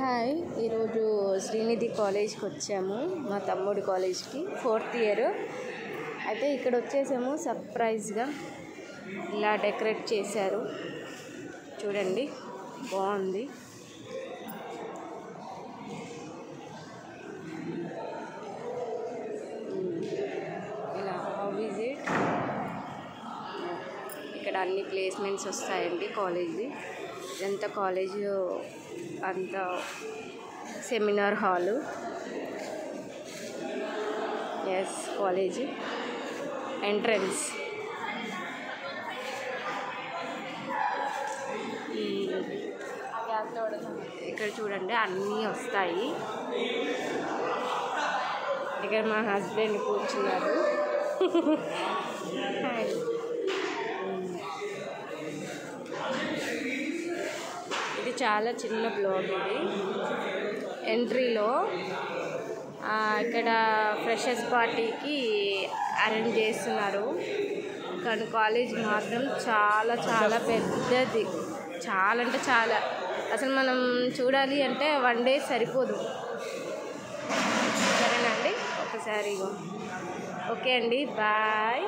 Hi, ఈరోజు శ్రీనిధి కాలేజ్కి వచ్చాము, మా తమ్ముడి కాలేజ్కి 4th ఇయర్. అయితే ఇక్కడ వచ్చేసాము, సర్ప్రైజ్గా ఇలా డెకరేట్ చేశారు. చూడండి, బాగుంది. ఇలా విజిట్ ఇక్కడ అన్ని ప్లేస్మెంట్స్ వస్తాయండి కాలేజ్ది. ఇదంతా కాలేజ్ అంత seminar hall. Yes, college entrance. ఇక్కడ చూడండి, అన్నీ వస్తాయి. ఇక్కడ మా హస్బెండ్ కూర్చున్నారు. ఇది చాలా చిన్న బ్లాగ్. ఇది ఎంట్రీలో ఇక్కడ ఫ్రెషర్స్ పార్టీకి అరేంజ్ చేస్తున్నారు. కానీ కాలేజ్ మాత్రం చాలా చాలా పెద్దది, చాలా అంటే చాలా. అసలు మనం చూడాలి అంటే 1 day సరిపోదు. సరేనండి, ఒకసారి ఓకే అండి, బాయ్.